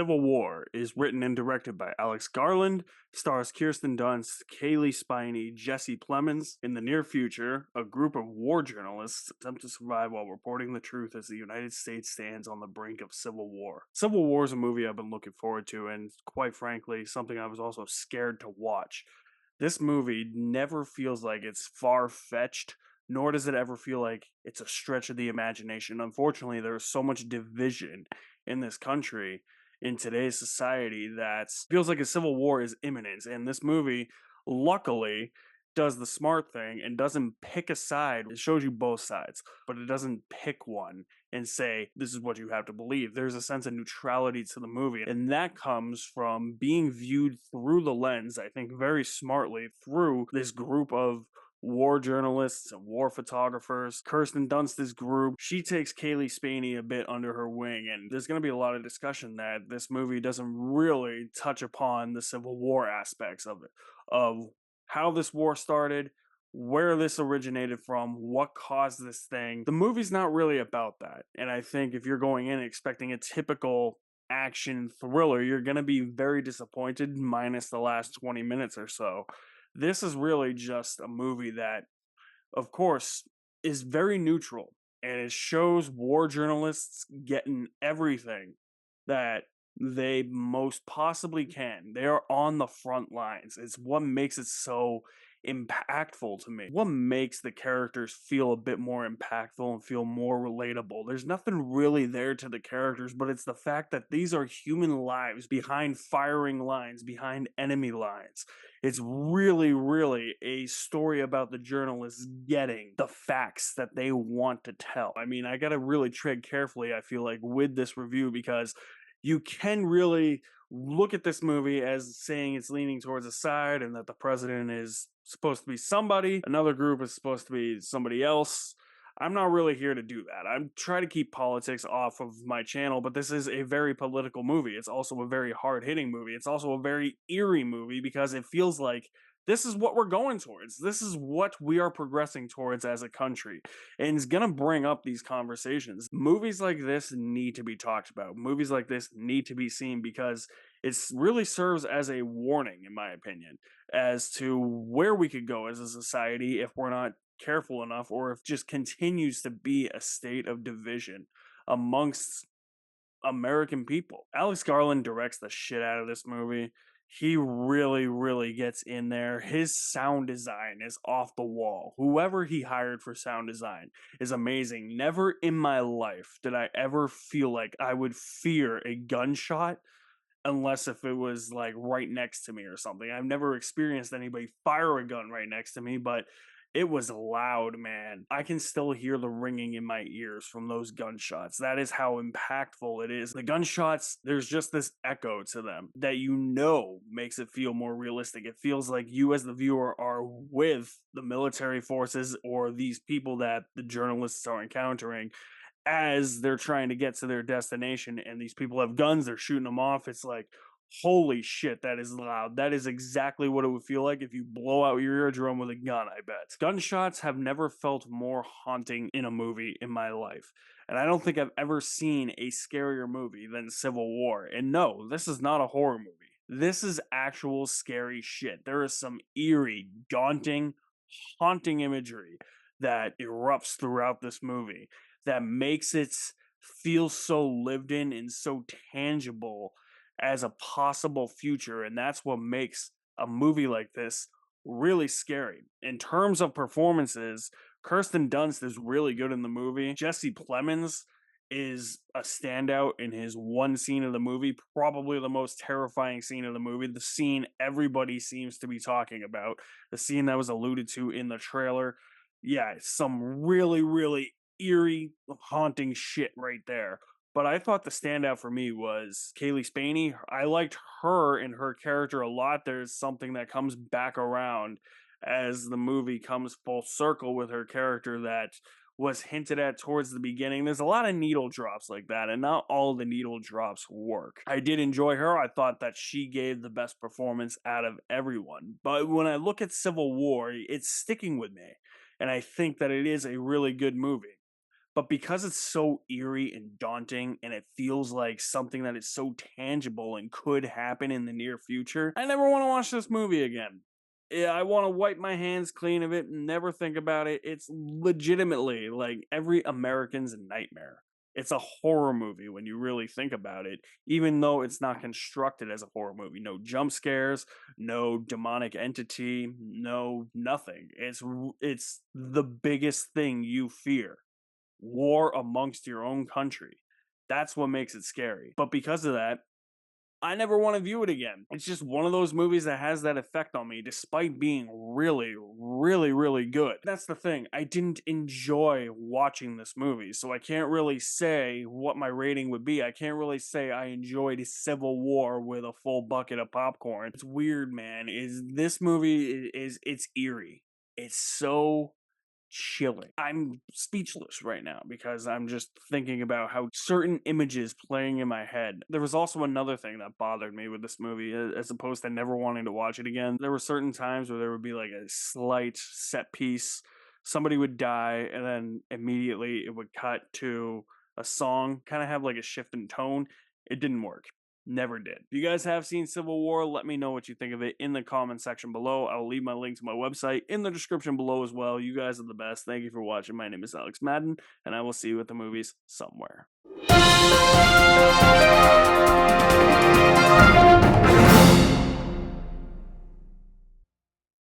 Civil War is written and directed by Alex Garland, stars Kirsten Dunst, Kaylee Spiney, Jesse Plemons. In the near future, a group of war journalists attempt to survive while reporting the truth as the United States stands on the brink of civil war. Civil War is a movie I've been looking forward to, and quite frankly, something I was also scared to watch. This movie never feels like it's far-fetched, nor does it ever feel like it's a stretch of the imagination. Unfortunately, there's so much division in this country, in today's society, that feels like a civil war is imminent. And this movie, luckily, does the smart thing and doesn't pick a side. It shows you both sides, but it doesn't pick one and say, this is what you have to believe. There's a sense of neutrality to the movie. And that comes from being viewed through the lens, I think very smartly, through this group of war journalists and war photographers. Kirsten Dunst's group, she takes Kaylee Spiney a bit under her wing, and there's going to be a lot of discussion that this movie doesn't really touch upon the Civil War aspects of it, of how this war started, where this originated from, what caused this thing. The movie's not really about that, and I think if you're going in expecting a typical action thriller, you're going to be very disappointed, minus the last 20 minutes or so. This is really just a movie that, of course, is very neutral, and it shows war journalists getting everything that they most possibly can. They are on the front lines. It's what makes it so impactful to me. What makes the characters feel a bit more impactful and feel more relatable. There's nothing really there to the characters, but it's the fact that these are human lives behind firing lines, behind enemy lines. It's really, really a story about the journalists getting the facts that they want to tell. I mean, I gotta really tread carefully, I feel like, with this review, because you can really look at this movie as saying it's leaning towards a side and that the president is supposed to be somebody, another group is supposed to be somebody else. I'm not really here to do that. I'm trying to keep politics off of my channel, but this is a very political movie. It's also a very hard-hitting movie. It's also a very eerie movie because it feels like this is what we're going towards. This is what we are progressing towards as a country. And it's going to bring up these conversations. Movies like this need to be talked about. Movies like this need to be seen because it really serves as a warning, in my opinion, as to where we could go as a society if we're not careful enough, or if just continues to be a state of division amongst American people. Alex Garland directs the shit out of this movie. He really, really gets in there. His sound design is off the wall. Whoever he hired for sound design is amazing. Never in my life did I ever feel like I would fear a gunshot unless if it was like right next to me or something. I've never experienced anybody fire a gun right next to me, but it was loud, man. I can still hear the ringing in my ears from those gunshots. That is how impactful it is. The gunshots, there's just this echo to them that makes it feel more realistic. It feels like you as the viewer are with the military forces or these people that the journalists are encountering as they're trying to get to their destination, and these people have guns, they're shooting them off. It's like, holy shit, that is loud. That is exactly what it would feel like if you blow out your eardrum with a gun, I bet. Gunshots have never felt more haunting in a movie in my life. And I don't think I've ever seen a scarier movie than Civil War. And no, this is not a horror movie. This is actual scary shit. There is some eerie, daunting, haunting imagery that erupts throughout this movie that makes it feel so lived in and so tangible as a possible future. And that's what makes a movie like this really scary. In terms of performances, Kirsten Dunst is really good in the movie. Jesse Plemons is a standout in his one scene of the movie, probably the most terrifying scene of the movie, the scene everybody seems to be talking about, the scene that was alluded to in the trailer. Yeah, some really, really eerie, haunting shit right there. But I thought the standout for me was Kaylee Spiney. I liked her and her character a lot. There's something that comes back around as the movie comes full circle with her character that was hinted at towards the beginning. There's a lot of needle drops like that, and not all the needle drops work. I did enjoy her. I thought that she gave the best performance out of everyone. But when I look at Civil War, it's sticking with me. And I think that it is a really good movie. But because it's so eerie and daunting and it feels like something that is so tangible and could happen in the near future, I never want to watch this movie again. Yeah, I want to wipe my hands clean of it and never think about it. It's legitimately like every American's nightmare. It's a horror movie when you really think about it, even though it's not constructed as a horror movie. No jump scares, no demonic entity, no nothing. It's the biggest thing you fear, war amongst your own country. That's what makes it scary. But because of that, I never want to view it again. It's just one of those movies that has that effect on me, despite being really, really, really good. That's the thing. I didn't enjoy watching this movie, so I can't really say what my rating would be. I can't really say I enjoyed Civil War with a full bucket of popcorn. It's weird, man. This movie is it's eerie. It's so chilling. I'm speechless right now because I'm just thinking about how certain images playing in my head. There was also another thing that bothered me with this movie, as opposed to never wanting to watch it again. There were certain times where there would be like a slight set piece, somebody would die, and then immediately it would cut to a song, kind of have like a shift in tone. It didn't work. Never did. If you guys have seen Civil War, let me know what you think of it in the comment section below. I'll leave my link to my website in the description below as well. You guys are the best. Thank you for watching. My name is Alex Madden, and I will see you at the movies somewhere.